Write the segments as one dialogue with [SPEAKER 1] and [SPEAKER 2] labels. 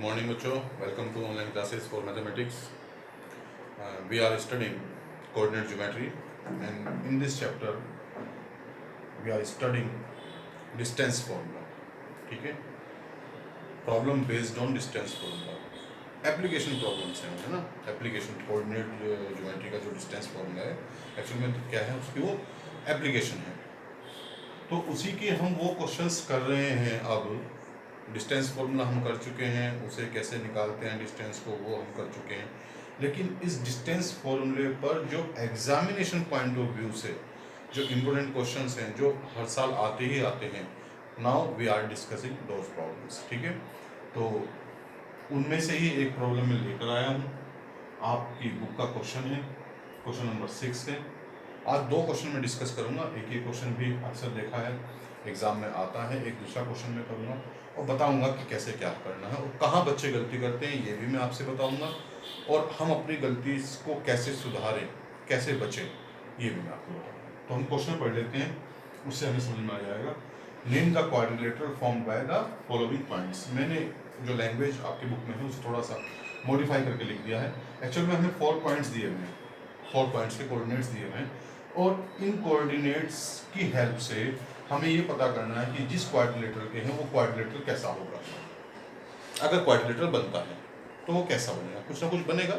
[SPEAKER 1] Good morning, बच्चों. Welcome to online classes for mathematics. We are studying coordinate geometry, and in this chapter, we are studying distance formula. ठीक है? Problem based on distance formula. Application problems हैं, है ना. Application coordinate geometry का जो distance formula है, actually में तो क्या है, उसकी वो एप्लीकेशन है. तो उसी के हम वो क्वेश्चंस कर रहे हैं. अब डिस्टेंस फॉर्मूला हम कर चुके हैं, उसे कैसे निकालते हैं डिस्टेंस को वो हम कर चुके हैं. लेकिन इस डिस्टेंस फॉर्मूले पर जो एग्जामिनेशन पॉइंट ऑफ व्यू से जो इम्पोर्टेंट क्वेश्चंस हैं, जो हर साल आते ही आते हैं, now we are discussing those problems. ठीक है, तो उनमें से ही एक प्रॉब्लम मैं लेकर आया हूँ. आपकी बुक का क्वेश्चन है, क्वेश्चन नंबर 6 है. आज दो क्वेश्चन मैं डिस्कस करूँगा. एक ये क्वेश्चन भी अक्सर देखा है, एग्जाम में आता है. एक दूसरा क्वेश्चन मैं करूँगा और बताऊंगा कि कैसे क्या करना है और कहाँ बच्चे गलती करते हैं, ये भी मैं आपसे बताऊंगा. और हम अपनी गलती को कैसे सुधारें, कैसे बचें, ये भी मैं आपको बताऊंगा. तो हम क्वेश्चन पढ़ लेते हैं, उससे हमें समझ में आ जाएगा. Name the quadrilateral formed by the following points. मैंने जो लैंग्वेज आपकी बुक में है उसे थोड़ा सा मॉडिफाई करके लिख दिया है. एक्चुअल में हमें 4 पॉइंट्स दिए हुए हैं, 4 पॉइंट्स के कोऑर्डिनेट्स दिए हुए हैं, और इन कोऑर्डिनेट्स की हेल्प से हमें ये पता करना है कि जिस क्वाड्रिलेटरल के हैं वो क्वाड्रिलेटरल कैसा होगा. अगर क्वाड्रिलेटरल बनता है तो वो कैसा बनेगा, कुछ ना कुछ बनेगा,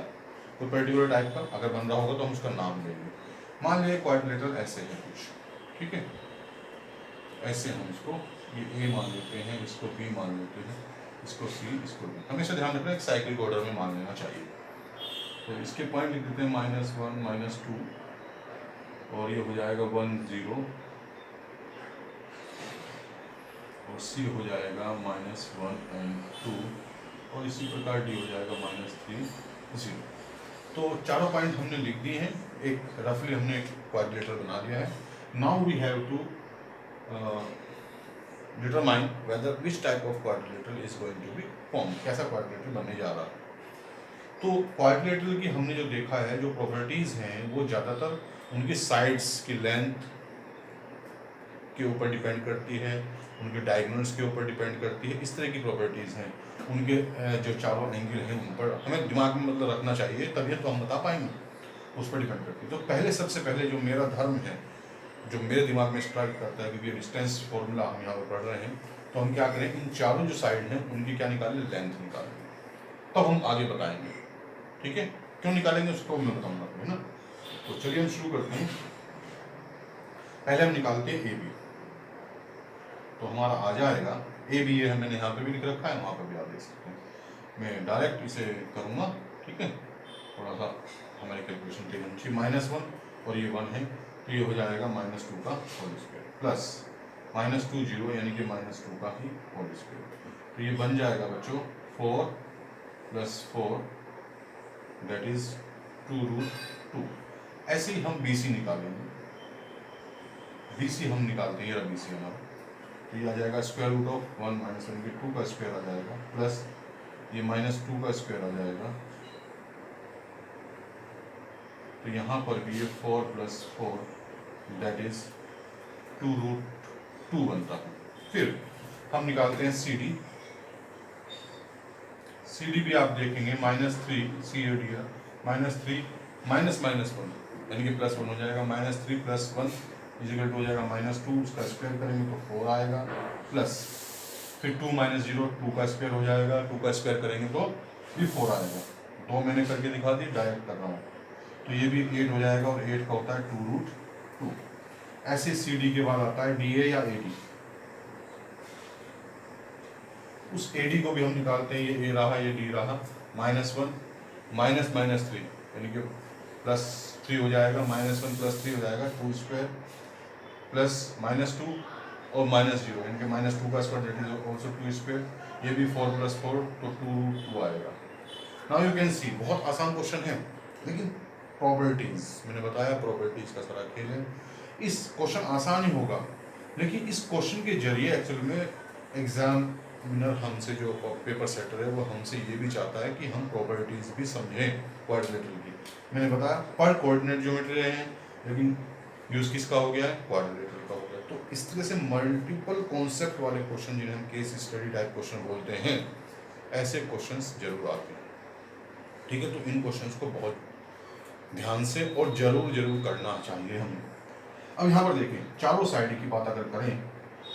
[SPEAKER 1] कोई पर्टिकुलर टाइप का. अगर बन रहा होगा तो हम उसका नाम देंगे. मान लीजिए क्वाड्रिलेटरल ऐसे है कुछ, ठीक है, ऐसे हम इसको ये ए मान लेते हैं, इसको बी मान लेते हैं, इसको सी, इसको डी. हमेशा ध्यान रखना एक साइक्लिक ऑर्डर में मान लेना चाहिए. तो इसके पॉइंट लिख देते हैं -1 -2, और ये हो जाएगा 1 0, और सी हो जाएगा -1 and 2, और इसी प्रकार डी हो जाएगा -3 0. तो चारों पॉइंट हमने लिख दिए हैं. एक रफली हमने एक क्वाड्रिलेटरल बना दिया है. Now we have to determine whether which type of quadrilateral is going to be form. कैसा क्वाड्रिलेटरल बनने जा रहा है. तो क्वाड्रिलेटरल की हमने जो देखा है, जो प्रॉपर्टीज हैं, वो ज़्यादातर उनकी साइड्स की लेंथ के ऊपर डिपेंड करती है, उनके डायगोनल्स के ऊपर डिपेंड करती है. इस तरह की प्रॉपर्टीज़ हैं. उनके जो चारों एंगल हैं उन पर हमें दिमाग में मतलब रखना चाहिए, तभी तो हम बता पाएंगे. उस पर डिपेंड करती है. तो पहले सबसे पहले जो मेरा धर्म है, जो मेरे दिमाग में स्ट्राइक करता है, क्योंकि ये डिस्टेंस फॉर्मूला हम यहाँ पर पढ़ रहे हैं, तो हम क्या करें, इन चारों जो साइड हैं उनकी क्या निकालें, लेंथ निकालें. तब हम आगे बताएंगे. ठीक है, क्यों निकालेंगे उसको मैं बताऊँगा, है ना. तो चलिए हम शुरू करते हैं. पहले हम निकालते हैं ए बी. तो हमारा आ जाएगा ए बी. ये मैंने यहाँ पे भी लिख रखा है, वहाँ पर भी आप देख सकते हैं. मैं डायरेक्ट इसे करूँगा. ठीक है, थोड़ा सा हमारी कैलकुलेशन तेज होनी चाहिए. -1 और ये 1 है, तो ये हो जाएगा -2 का होल स्क्वायर प्लस -2 0, यानी कि -2 का ही होल स्क्वायर. तो ये बन जाएगा बच्चों 4 + 4, दैट इज 2√2. ऐसे ही हम बी सी निकालेंगे. बी सी हम निकालते हैं, ये बी सी हमारा. तो ये आ जाएगा √1 - 1 के 2 का स्क्वायर आ जाएगा, प्लस ये -2 का स्क्वायर आ जाएगा. तो यहाँ पर भी ये 4 + 4, दैट इज 2√2 बनता है. फिर हम निकालते हैं सी डी. सी डी भी आप देखेंगे -3, सी डी -3 -1, यानी कि +1 हो जाएगा. -3 + 1 इजिकल हो जाएगा -2. उसका स्क्वायर करेंगे तो 4 आएगा, प्लस फिर 2 - 0, 2 का स्क्वायर हो जाएगा. 2 का स्क्वायर करेंगे तो भी 4 आएगा. 2 मैंने करके दिखा दी, डायरेक्ट कर रहा हूँ. तो ये भी 8 हो जाएगा, और 8 का होता है 2√2. ऐसे सी डी के बाद आता है डी ए या ए डी. उस ए डी को भी हम निकालते हैं. ये ए रहा, ये डी रहा. -1 -3, यानी कि +3 हो जाएगा. -1 + 3 हो जाएगा 2 स्क्वायर, प्लस -2 और -0, यानी कि -2 का square, that is also 2 square. ये भी 4 + 4, तो 2√2 आएगा. नाउ यू कैन सी, बहुत आसान क्वेश्चन है, लेकिन प्रॉपर्टीज मैंने बताया, प्रॉपर्टीज का सारा खेल है. इस क्वेश्चन आसान ही होगा, लेकिन इस क्वेश्चन के जरिए एक्चुअली में एग्जामिनर हमसे, जो पेपर सेटर है, वो हमसे ये भी चाहता है कि हम प्रॉपर्टीज भी समझें क्वाड्रिलेटरल की. मैंने बताया पर कोऑर्डिनेट ज्योमेट्री रहे हैं, लेकिन यूज किसका हो गया है, क्वाड्रिलेटरल का हो गया. तो इस तरह से मल्टीपल कॉन्सेप्ट वाले क्वेश्चन, जिन्हें हम केस स्टडी टाइप क्वेश्चन बोलते हैं, ऐसे क्वेश्चंस जरूर आते हैं। ठीक है, तो इन क्वेश्चंस को बहुत ध्यान से और जरूर करना चाहिए हमें। अब यहाँ पर देखिए, चारों साइड की बात अगर करें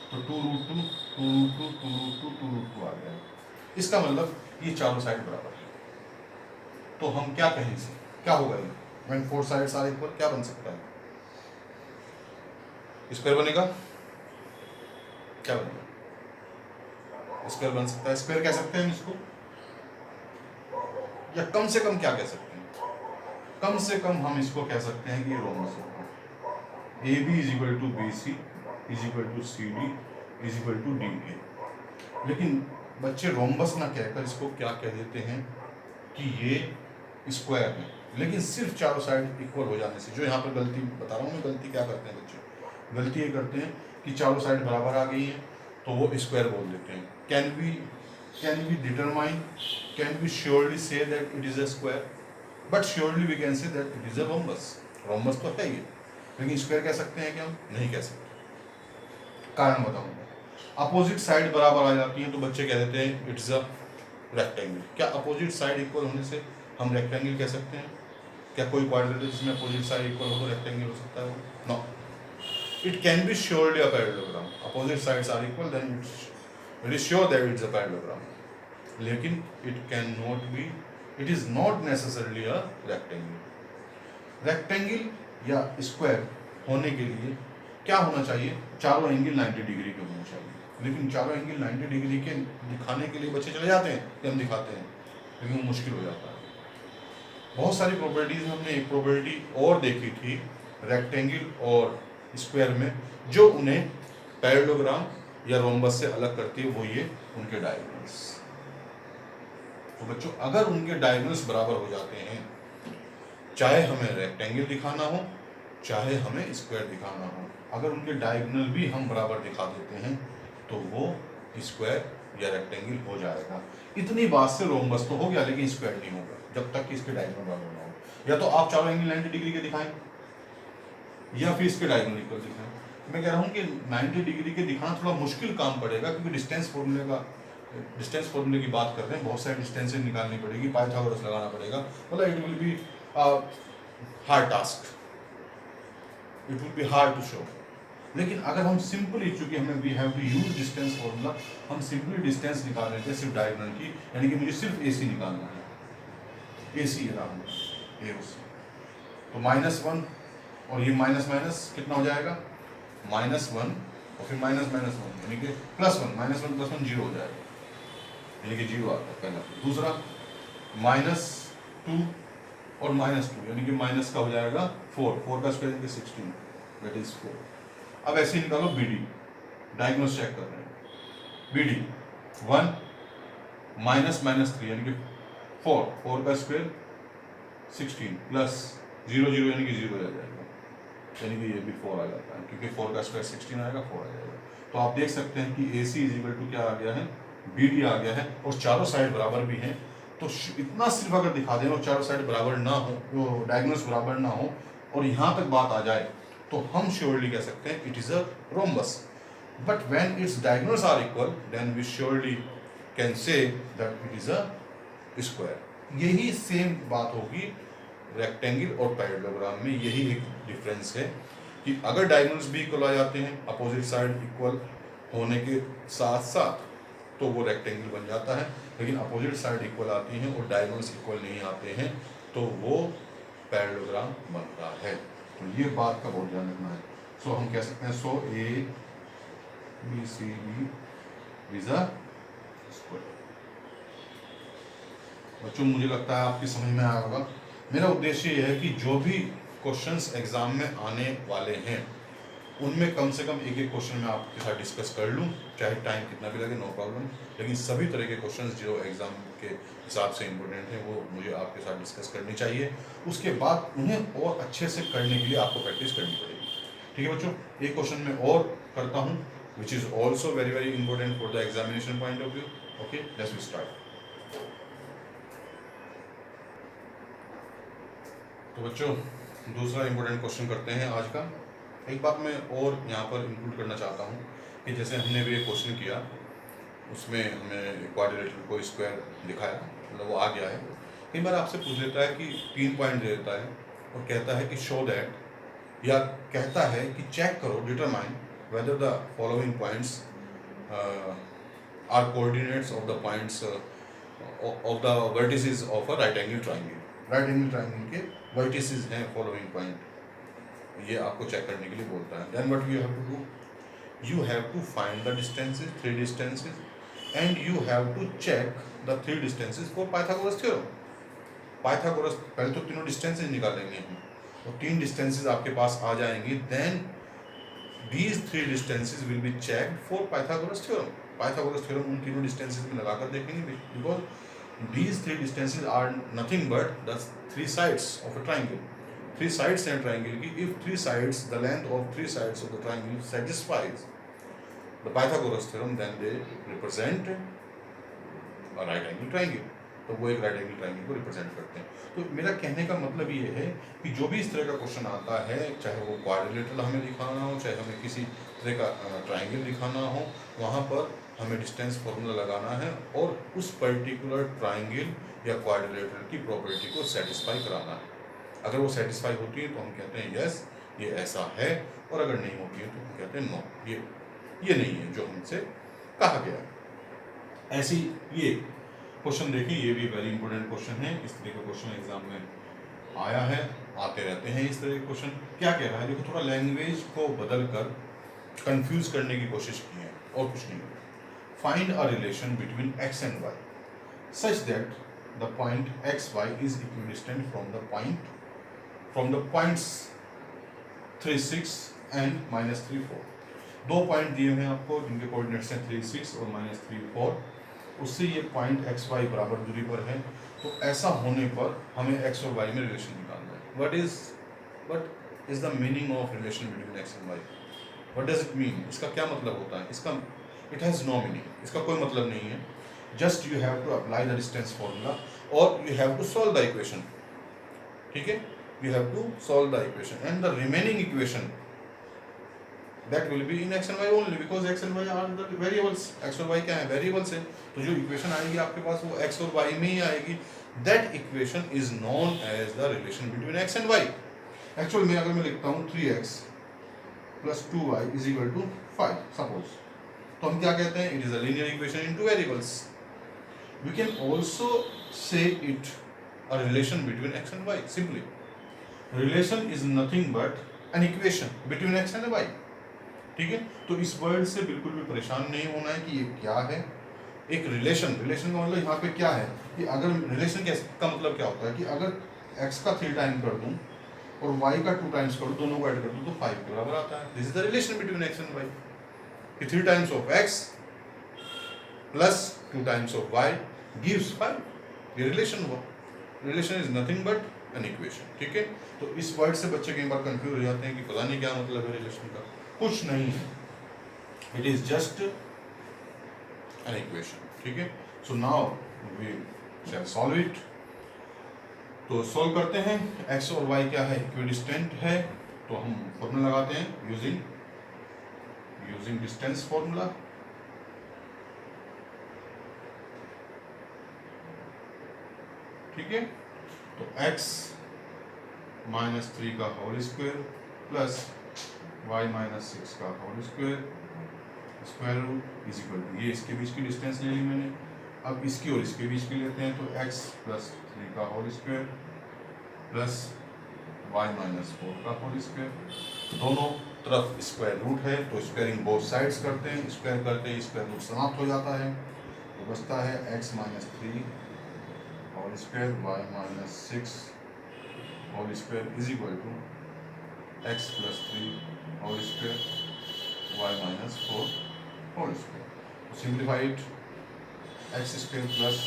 [SPEAKER 1] तो 2√2 2√2 2√2 2√2 आ गया। इसका मतलब ये चारों साइड बराबर है। तो हम क्या कहें इसे, क्या होगा ये, when four sides are equal क्या बन सकता है, स्क्वायर बनेगा, क्या बनेगा, स्क्वायर बन सकता है। स्क्वायर कह सकते हैं इसको, या कम से कम क्या कह सकते हैं, कम से कम हम इसको कह सकते हैं कि ये रोमबस होगा। AB is equal to BC is equal to CD is equal to DA। लेकिन बच्चे रोमबस ना कहकर इसको क्या कह देते हैं कि ये स्क्वायर है। लेकिन सिर्फ चारों साइड इक्वल हो जाने से, जो यहाँ पर गलती बता रहा हूँ मैं, गलती क्या करते हैं बच्चे, गलती ये करते हैं कि चारों साइड बराबर आ गई हैं तो वो स्क्वायर बोल देते हैं। Can we determine, can we surely say that it is a square, but surely we can say that it is a rhombus. Rhombus तो है ये, लेकिन स्क्वायर कह सकते हैं कि हम नहीं कह सकते। कारण बताऊंगा। अपोजिट साइड बराबर आ जाती है तो बच्चे कह देते हैं इट्स अ रेक्टेंगल। क्या अपोजिट साइड इक्वल होने से हम रेक्टेंगल कह सकते हैं? क्या कोई क्वाड्रेटिक जिसमें अपोजिट साइड इक्वल हो तो रेक्टेंगल हो सकता है? No, it can be surely a parallelogram. Opposite sides are equal then it is sure that it's a parallelogram. लेकिन it can not be, it is not necessarily a rectangle. Rectangle या square होने के लिए क्या होना चाहिए? चारों angle 90 degree के होने चाहिए। लेकिन चारों एंगल 90 डिग्री के दिखाने के लिए बच्चे चले जाते हैं कि हम दिखाते हैं, लेकिन वो मुश्किल हो जाता है। बहुत सारी प्रॉपर्टीज में हमने एक प्रॉपर्टी और देखी थी रेक्टेंगल और स्क्वायर में, जो उन्हें पैरेललोग्राम या रोम्बस से अलग करती है, वो ये उनके डायगोनल्स। तो बच्चों, अगर उनके डायगोनल्स बराबर हो जाते हैं, चाहे हमें रेक्टेंगल दिखाना हो चाहे हमें स्क्वायर दिखाना हो, अगर उनके डायगोनल भी हम बराबर दिखा देते हैं तो वो स्क्वायर या रेक्टेंगल हो जाएगा। इतनी बात से रोम्बस तो हो गया, लेकिन स्क्वायर नहीं होगा जब तक कि इसके डायगोनल बराबर ना हो। या तो आप चारों एंगल 90 डिग्री के दिखाएं या फिर इसके डायगोनल इक्वल दिखाएं। मैं कह रहा हूँ कि 90 डिग्री के दिखाना थोड़ा मुश्किल काम पड़ेगा, क्योंकि डिस्टेंस फॉर्मूले की बात कर रहे हैं, बहुत सारी डिस्टेंसेज निकालनी पड़ेगी, पाइथागोरस लगाना पड़ेगा, मतलब it will be hard task, it will be hard to show. लेकिन अगर हम सिंपली, चूंकि हमें we have to use distance formula, हम सिंपली डिस्टेंस निकाल लेते हैं सिर्फ डायगोनल की, यानी कि मुझे सिर्फ AC निकालना है, AC ये रहा AC। तो -1 और ये माइनस माइनस कितना हो जाएगा? -1 और फिर -1 यानी कि +1, -1 +1 0 हो जाएगा, यानी कि 0 आता है पहला। दूसरा -2 और -2 यानी कि माइनस का हो जाएगा 4 का स्क्वायर यानी कि 16, दैट इज 4। अब ऐसे निकालो BD, डायगोनल चेक कर रहे हैं। BD 1 -3 यानी कि 4 का स्क्वायर 16 प्लस 0 0 यानी कि 0 आ जाएगा, यानी कि ये भी 4 आ जाता है, क्योंकि 4 का स्क्वायर 16 आएगा, 4 आ जाएगा। तो आप देख सकते हैं कि AC इज इक्वल टू क्या आ गया है? BD आ गया है, और चारों साइड बराबर भी हैं। तो इतना सिर्फ अगर दिखा दें और चारों साइड बराबर ना हो, वो डायगोनल्स बराबर ना हो, और यहाँ तक बात आ जाए, तो हम श्योरली कह सकते हैं it is a rhombus. But when its diagonals are equal then we surely can say that it is a square. यही सेम बात होगी रेक्टेंगल और पैरेललोग्राम में, यही एक डिफरेंस है कि अगर डायगोनल्स भी इक्वल आ जाते हैं, अपोजिट साइड इक्वल होने के साथ साथ, तो वो रेक्टेंगल बन जाता है। लेकिन अपोजिट साइड इक्वल आती हैं और डायगोनल्स इक्वल नहीं आते हैं, तो वो पैरेललोग्राम बनता है। तो ये बात का बहुत ध्यान रखना है। सो हम कह सकते हैं ABCD इज अ स्क्वायर। बच्चों, मुझे लगता है आपकी समझ में आया होगा। मेरा उद्देश्य यह है कि जो भी क्वेश्चंस एग्जाम में आने वाले हैं, उनमें कम से कम एक क्वेश्चन मैं आपके साथ डिस्कस कर लूँ, चाहे टाइम कितना भी लगे, नो प्रॉब्लम। लेकिन सभी तरह के क्वेश्चंस जो एग्जाम के हिसाब से इम्पोर्टेंट हैं, वो मुझे आपके साथ डिस्कस करनी चाहिए। उसके बाद उन्हें और अच्छे से करने के लिए आपको प्रैक्टिस करनी पड़ेगी। ठीक है बच्चों, एक क्वेश्चन मैं और करता हूँ, which is also very very important for the examination point of view. Okay, let's we start. तो बच्चों, दूसरा इंपॉर्टेंट क्वेश्चन करते हैं आज का। एक बात मैं और यहाँ पर इंक्लूड करना चाहता हूँ कि जैसे हमने भी एक क्वेश्चन किया उसमें हमें क्वाड्रिलेटरल को स्क्वायर दिखाया, मतलब वो आ गया है। कई बार आपसे पूछ लेता है कि 3 पॉइंट दे देता है और कहता है कि शो दैट, या कहता है कि चेक करो, determine whether the following points are coordinates of the points of the vertices of a right angle triangle. Right angle triangle के वर्टिसेस हैं फॉलोइंग पॉइंट, ये आपको चेक करने के लिए बोलता है। Then what you have to do, you have to find the distances, 3 distances, and you have to check the 3 distances for Pythagoras theorem. Pythagoras पहले तो तीनों distances निकालेंगे हम, और 3 distances आपके पास आ जाएंगी, then these 3 distances will be checked for Pythagoras theorem. Pythagoras theorem उन तीनों distances में लगाकर देखेंगे, because these 3 distances are nothing but the 3 sides of a triangle. 3 sides हैं triangle की, if 3 sides, the length of 3 sides of the triangle satisfies the Pythagoras theorem, then they represent a right angle triangle. तो वो एक right angle triangle को represent करते हैं। तो मेरा कहने का मतलब ये है कि जो भी इस तरह का क्वेश्चन आता है, चाहे वो क्वाड्रिलेटरल हमें दिखाना हो, चाहे हमें किसी तरह का ट्राइंगल दिखाना हो, वहाँ पर हमें डिस्टेंस फॉर्मूला लगाना है और उस पर्टिकुलर ट्राइंगल या क्वाड्रिलेटरल की प्रॉपर्टी को सेटिस्फाई कराना है। अगर वो सेटिस्फाई होती है तो हम कहते हैं यस ये ऐसा है, और अगर नहीं होती है तो हम कहते हैं नो ये नहीं है जो हमसे कहा गया है। ऐसी ये क्वेश्चन देखिए, ये भी वेरी इंपॉर्टेंट क्वेश्चन है। इस तरह का क्वेश्चन एग्जाम में आया है, आते रहते हैं इस तरह के क्वेश्चन। क्या कह रहा है देखो, थोड़ा लैंग्वेज को बदल कर कंफ्यूज करने की कोशिश की है और कुछ नहीं। Find a relation between x and y such that the point x y is equidistant from the points 3, 6 and -3, 4। 2 point दिए हैं आपको जिनके कोऑर्डिनेट्स हैं 3, 6 और -3, 4। उससे ये पॉइंट एक्स वाई बराबर दूरी पर है, तो ऐसा होने पर हमें एक्स और वाई में रिलेशन निकालना है। What is the meaning of relation between x and y? What does it mean? इसका क्या मतलब होता है? इसका इट हैज़ नो मीनिंग, इसका कोई मतलब नहीं है। Just you have to apply the distance formula और you have to solve the equation. ठीक है, you have to solve the equation and the remaining equation that will be in x and y only, because x and y are the variables। x और y क्या है? variables है। तो जो equation आएगी आपके पास वो x और y में ही आएगी। that equation is known as the relation between x and y। Actual में अगर मैं लिखता हूँ 3x plus 2y is equal to 5 suppose, तो हम क्या कहते हैं? it is a linear equation into variables। we can also say it a relation between x and y simply। Relation is nothing but an equation between x and y. ठीक है, तो इस word से बिल्कुल भी परेशान नहीं होना है कि ये क्या है। एक रिलेशन का मतलब यहाँ पे क्या है कि अगर रिलेशन का मतलब क्या होता है कि अगर एक्स का 3 टाइम कर दूं और वाई का 2 टाइम्स कर दूं, दोनों को ऐड कर दूं तो 5 के बराबर आता है। This is the relation between x and y कि 3 times of x plus 2 times of y gives 5। ये रिलेशन हुआ। Relation is nothing but an equation. ठीक है, तो इस वर्ड से बच्चे कई बार कंफ्यूज हो जाते हैं कि पता नहीं क्या मतलब है रिलेशन का। कुछ नहीं है, it is just an equation. ठीक है, so now we shall solve it. तो सॉल्व करते हैं। एक्स और वाई क्या है? इक्विडिस्टेंट है, तो हम फॉर्मूला लगाते हैं यूजिंग डिस्टेंस फॉर्मूला। ठीक है, तो x -3 का होल स्क्वायर प्लस y -6 का whole square square root is equal to, ये इसके बीच की डिस्टेंस ले ली मैंने। अब इसकी और इसके बीच की लेते हैं, तो x + 3 का होल स्क्वायर प्लस y -4 का होल स्क्वायर। दोनों तरफ स्क्वायर रूट है तो स्क्वायरिंग बोथ साइड्स करते हैं। स्क्वायर करते ही स्क्वायर रूट समाप्त हो जाता है, तो बचता है x -3 whole square y -6 whole square is equal to x + 3 whole square y -4 whole square. Simplify it, x square plus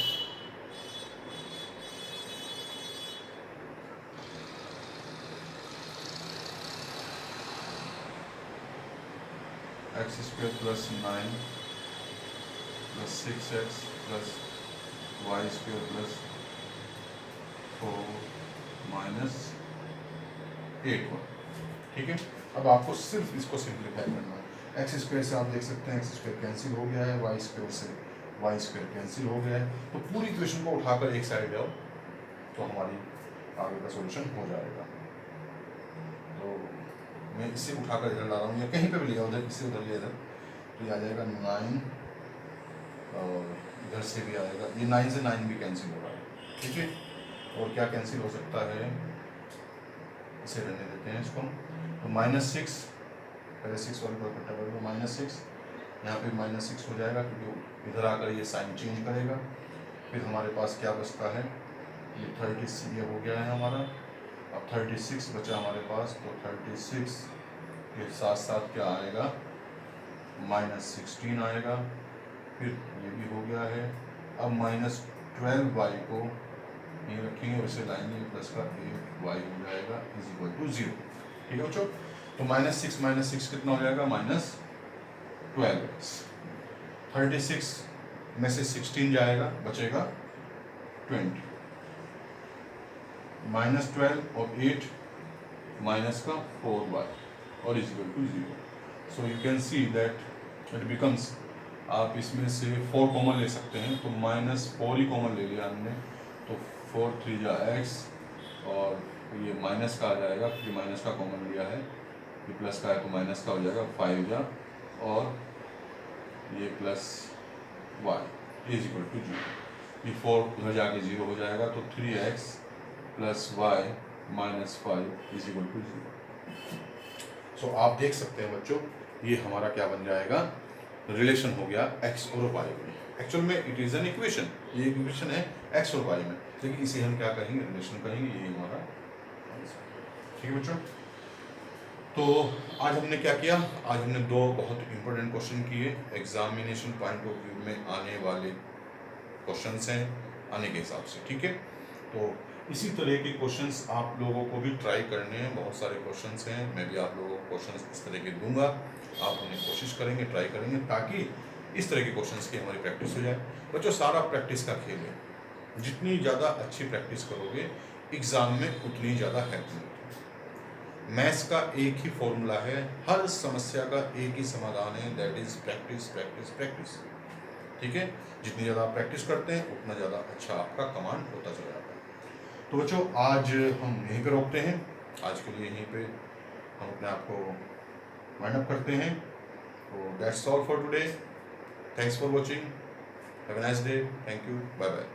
[SPEAKER 1] x square plus 9 plus 6x plus y square plus 4 -8। ठीक है, अब आपको सिर्फ इसको सिंप्लीफाई करना है। एक्स स्क्वायर से आप देख सकते हैं एक्स स्क्वायर कैंसिल हो गया है, वाई स्क्वायर से वाई स्क्वायर कैंसिल हो गया है। तो पूरी इक्वेशन को उठाकर एक साइड लाओ तो हमारी आगे का सॉल्यूशन हो जाएगा। तो मैं इससे उठाकर इधर ला रहा हूँ या कहीं पे भी लिया, उधर इससे उधर लिया इधर, तो ये आ जाएगा 9 और इधर से भी आएगा, ये 9 से 9 भी कैंसिल हो रहा है, ठीक है। और क्या कैंसिल हो सकता है, इसे रहने देते हैं इसको। तो -6, पहले 6 वाले को इकट्ठा करेंगे, -6, यहाँ पे -6 हो जाएगा क्योंकि इधर आकर ये साइन चेंज करेगा। फिर हमारे पास क्या बचता है, ये 36 ये हो गया है हमारा। अब 36 बचा हमारे पास, तो 36 के साथ साथ क्या आएगा, -16 आएगा। फिर ये भी हो गया है। अब -12y को ये रखेंगे, वैसे लाएंगे, प्लस का 8y हो जाएगा इज इक्वल टू 0, ठीक है बच्चों। तो -6 कितना हो जाएगा, -12x। 36 में से 16 जाएगा, बचेगा 20, -12 और 8 माइनस का 4y और is equal to 0। So you can see that it becomes, आप इसमें से 4 कॉमन ले सकते हैं, तो -4 ही कॉमन ले लिया हमने, तो 4 3 जा x और ये माइनस का आ जाएगा क्योंकि माइनस का कॉमन लिया है, ये प्लस का है तो माइनस का हो जाएगा 5 जा और ये plus y is equal to 0। ये 4 उधर जाके 0 हो जाएगा, तो 3x plus y minus 5 is equal to 0। So आप देख सकते हैं बच्चों, ये हमारा क्या बन जाएगा, रिलेशन हो गया x और y में। एक्चुअल में इट इज़ एन इक्वेशन, ये इक्वेशन है x और y में, लेकिन इसे हम क्या कहेंगे, रिलेशन कहेंगे। ये हमारा, ठीक है बच्चों। तो आज हमने क्या किया, आज हमने 2 बहुत इंपॉर्टेंट क्वेश्चन किए, एग्जामिनेशन पॉइंट ऑफ व्यू में आने वाले क्वेश्चंस हैं आने के हिसाब से, ठीक है। तो इसी तरह के क्वेश्चंस आप लोगों को भी ट्राई करने हैं, बहुत सारे क्वेश्चंस हैं, मैं भी आप लोगों को क्वेश्चंस इस तरह के दूंगा, आप उन्हें कोशिश करेंगे, ट्राई करेंगे, ताकि इस तरह के क्वेश्चंस की हमारी प्रैक्टिस हो जाए। बच्चों सारा प्रैक्टिस का खेल है, जितनी ज़्यादा अच्छी प्रैक्टिस करोगे एग्ज़ाम में उतनी ज़्यादा हेल्प मिलेगी। मैथ्स का एक ही फॉर्मूला है, हर समस्या का एक ही समाधान है, that is practice practice practice, ठीक है। जितनी ज़्यादा आप प्रैक्टिस करते हैं उतना ज़्यादा अच्छा आपका कमांड होता चला जाता है। तो बच्चों आज हम यहीं पे रोकते हैं, आज के लिए यहीं पे हम अपने आप को वाइंड अप करते हैं। तो that's all for today, thanks for watching, have a nice day, thank you, bye bye.